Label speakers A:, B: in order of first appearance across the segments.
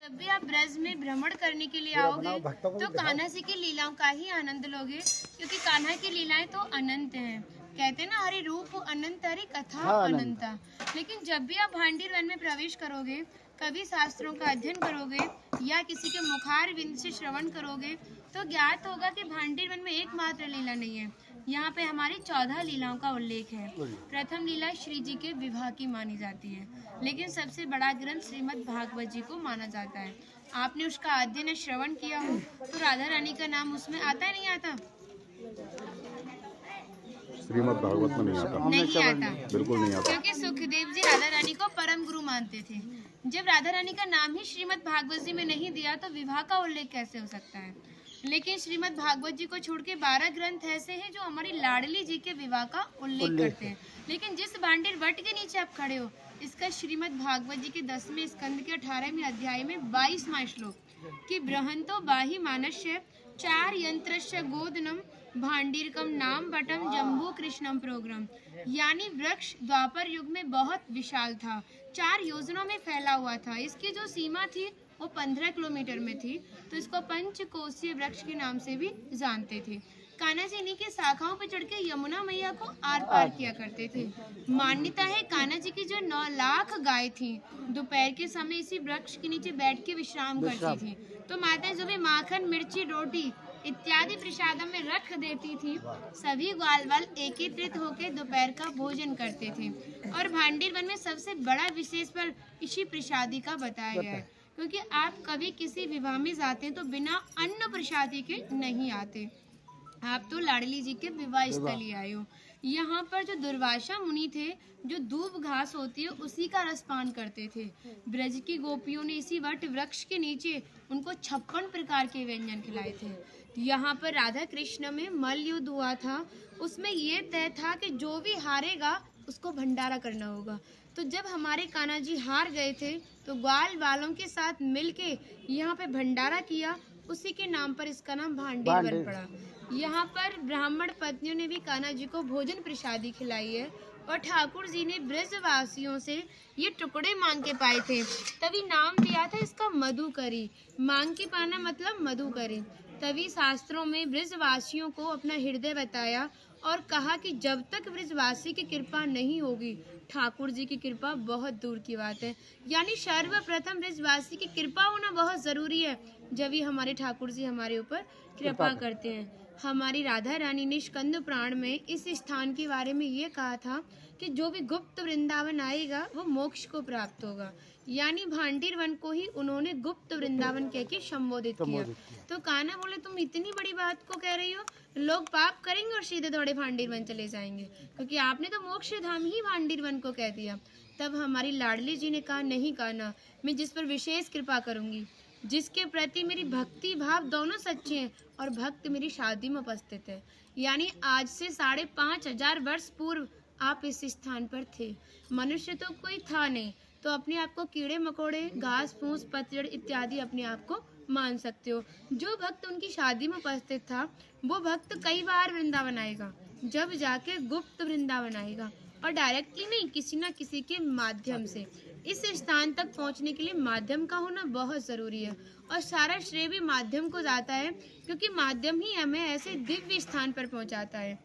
A: जब भी आप ब्रज में भ्रमण करने के लिए आओगे तो कान्हा जी की लीलाओं का ही आनंद लोगे, क्योंकि कान्हा की लीलाएं तो अनंत हैं। कहते हैं ना, हरि रूप अनंत हरि कथा अनंता। लेकिन जब भी आप भांडीर वन में प्रवेश करोगे, कभी शास्त्रों का अध्ययन करोगे या किसी के मुखार विंद से श्रवण करोगे तो ज्ञात होगा कि भांडीर वन में एकमात्र लीला नहीं है, यहाँ पे हमारी 14 लीलाओं का उल्लेख है। प्रथम लीला श्री जी के विवाह की मानी जाती है, लेकिन सबसे बड़ा ग्रंथ श्रीमद् भागवत जी को माना जाता है। आपने उसका अध्ययन श्रवण किया हो तो राधा रानी का नाम उसमें आता है, नहीं आता?
B: श्रीमद् भागवत में नहीं आता।
A: नहीं आता,
B: बिल्कुल नहीं आता,
A: क्योंकि सुखदेव जी राधा रानी को परम गुरु मानते थे। जब राधा रानी का नाम ही श्रीमद् भागवत जी में नहीं दिया तो विवाह का उल्लेख कैसे हो सकता है? लेकिन श्रीमद् भागवत जी को छोड़ के 12 ग्रंथ ऐसे हैं जो हमारी लाडली जी के विवाह का उल्लेख करते हैं। लेकिन जिस भांडीर वट के नीचे आप खड़े हो, इसका श्रीमद् भागवत जी के 10वें स्कंद के 18वें अध्याय में 22वां श्लोक कि बृहंतो बाहि मानस्य 4 यंत्रस्य गोदनम भांडीरकम नाम बटम जम्बू कृष्णम प्रोग्राम, यानी वृक्ष द्वापर युग में बहुत विशाल था, 4 योजनों में फैला हुआ था। इसकी जो सीमा थी वो 15 किलोमीटर में थी, तो इसको पंचकोशीय वृक्ष के नाम से भी जानते थे। कान्हा जी इन्हीं की शाखाओं पर चढ़ के यमुना मैया को आर पार किया करते थे। मान्यता है कान्हा जी की जो 9 लाख गाय थी दोपहर के समय इसी वृक्ष के नीचे बैठ के विश्राम करती थी। तो माता जो भी माखन मिर्ची रोटी इत्यादि प्रसादम में रख देती थी, सभी ग्वाल वाल एकत्रित होकर दोपहर का भोजन करते थे। और भांडीर वन में सबसे बड़ा विशेष पर इसी प्रसादी का बताया गया है, क्योंकि आप कभी किसी विवाह में जाते हैं तो बिना अन्न प्रसादी के नहीं आते। आप तो लाडली जी के विवाह स्थल ही आए हो। यहाँ पर जो दुर्वासा मुनि थे, जो दूब घास होती है उसी का रसपान करते थे। ब्रज की गोपियों ने इसी वट वृक्ष के नीचे उनको 56 प्रकार के व्यंजन खिलाए थे। यहाँ पर राधा कृष्ण में मल्ल युद्ध हुआ था, उसमें ये तय था कि जो भी हारेगा उसको भंडारा करना होगा। तो जब हमारे कान्हा जी हार गए थे तो ग्वाल वालों के साथ मिलके यहाँ पे भंडारा किया, उसी के नाम पर इसका नाम भांडीर वन पड़ा। यहाँ पर ब्राह्मण पत्नियों ने भी कान्हा जी को भोजन प्रसादी खिलाई है, और ठाकुर जी ने ब्रजवासियों से ये टुकड़े मांग के पाए थे, तभी नाम दिया था इसका मधुकरी। मांग के पाना मतलब मधुकरी। तभी शास्त्रों में ब्रजवासियों को अपना हृदय बताया और कहा कि जब तक ब्रजवासी की कृपा नहीं होगी, ठाकुर जी की कृपा बहुत दूर की बात है। यानी सर्वप्रथम ब्रजवासी की कृपा होना बहुत जरूरी है, जब ही हमारे ठाकुर जी हमारे ऊपर कृपा करते हैं। हमारी राधा रानी ने स्कंद पुराण में इस स्थान के बारे में ये कहा था कि जो भी गुप्त वृंदावन आएगा वो मोक्ष को प्राप्त होगा। यानी भांडीर वन को ही उन्होंने गुप्त वृंदावन कह के संबोधित किया। तो कान्हा बोले, तुम इतनी बड़ी बात को कह रही हो, लोग पाप करेंगे और सीधे दौड़े भांडीर वन चले जाएंगे, क्योंकि आपने तो मोक्ष धाम ही भांडीर वन को कह दिया। तब हमारी लाडली जी ने कहा, नहीं कान्हा, मैं जिस पर विशेष कृपा करूंगी, जिसके प्रति मेरी भक्ति भाव दोनों सच्चे हैं और भक्त मेरी शादी में उपस्थित है। यानी आज से 5,500 वर्ष पूर्व आप इस स्थान पर थे। मनुष्य तो कोई था नहीं, तो अपने आप को कीड़े मकोड़े, घास फूस, पतझड़ इत्यादि अपने आप को मान सकते हो। जो भक्त उनकी शादी में उपस्थित था वो भक्त कई बार वृंदावन आएगा, जब जाके गुप्त वृंदावन आएगा, और डायरेक्टली नहीं, किसी न किसी के माध्यम से। इस स्थान तक पहुंचने के लिए माध्यम का होना बहुत जरूरी है, और सारा श्रेय भी माध्यम को जाता है, क्योंकि माध्यम ही हमें ऐसे दिव्य स्थान पर पहुंचाता है।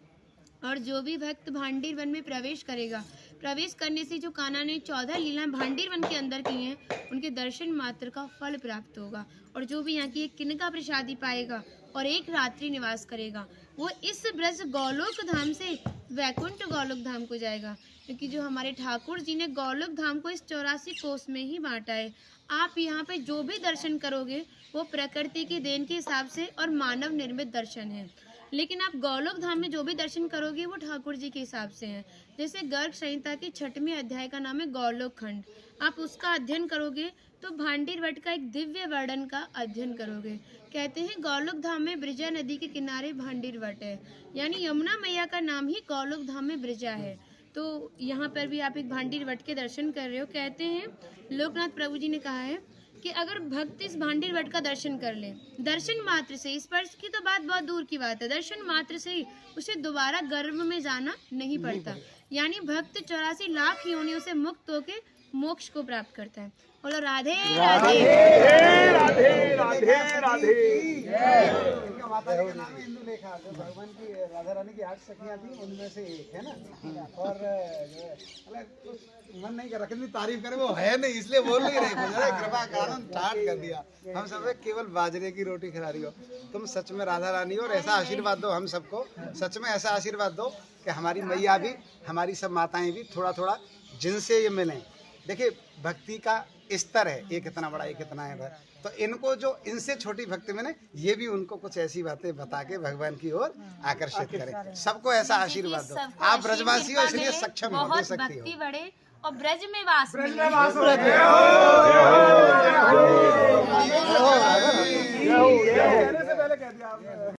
A: और जो भी भक्त भांडीर वन में प्रवेश करेगा, प्रवेश करने से जो कान्हा ने 14 लीलाएं भांडीर वन के अंदर की हैं, उनके दर्शन मात्र का फल प्राप्त होगा। और जो भी यहाँ की एक किनका प्रसादी पाएगा और एक रात्रि निवास करेगा, वो इस ब्रज गौलोक धाम से वैकुंठ गौलोक धाम को जाएगा, क्योंकि जो हमारे ठाकुर जी ने गौलोक धाम को इस 84 कोस में ही बांटा है। आप यहाँ पे जो भी दर्शन करोगे वो प्रकृति की देन के हिसाब से और मानव निर्मित दर्शन है, लेकिन आप गौलोक धाम में जो भी दर्शन करोगे वो ठाकुर जी के हिसाब से हैं। जैसे गर्ग संहिता के 6वें अध्याय का नाम है गौलोक खंड, आप उसका अध्ययन करोगे तो भांडीर वट का एक दिव्य वर्णन का अध्ययन करोगे। कहते हैं गौलोक धाम में ब्रिजा नदी के किनारे भांडीर वट है, यानी यमुना मैया का नाम ही गौलोक धाम में ब्रिजा है। तो यहाँ पर भी आप एक भांडीर वट के दर्शन कर रहे हो। कहते हैं लोकनाथ प्रभु जी ने कहा है कि अगर भक्त इस भांडीर वट का दर्शन कर ले, दर्शन मात्र से, स्पर्श की तो बात बहुत दूर की बात है, दर्शन मात्र से ही उसे दोबारा गर्भ में जाना नहीं पड़ता। यानी भक्त 84 लाख योनियों से मुक्त होकर मोक्ष को प्राप्त करता है। बोलो राधे राधे।
C: राधे राधे।
D: इनका माता जी का नाम है इंदुलेखा, जो भगवान की राधा रानी की 8 सखियां थी उनमें से एक है ना। और मन नहीं कर रहा कितनी तारीफ करे, वो है नहीं इसलिए बोल नहीं रहे, कृपा कारण स्टार्ट कर दिया। हम सब केवल बाजरे की रोटी खिला रही हो, तुम सच में राधा रानी हो। और ऐसा आशीर्वाद दो हम सबको, सच में ऐसा आशीर्वाद दो कि हमारी मैया भी, हमारी सब माताएं भी थोड़ा थोड़ा जिनसे ये मिलें। देखिए भक्ति का स्तर है, एक इतना बड़ा एक इतना है, तो इनको जो इनसे छोटी भक्ति में ने, ये भी उनको कुछ ऐसी बातें बता के भगवान की ओर आकर्षित करें। सबको ऐसा आशीर्वाद दो। आप ब्रजवासी हो इसलिए सक्षम हो, दे
A: बहुत
D: सकती
A: भक्ति
D: हो।
A: बढ़े और ब्रज में वास मिले।
C: कहने से पहले कह दिया आपने।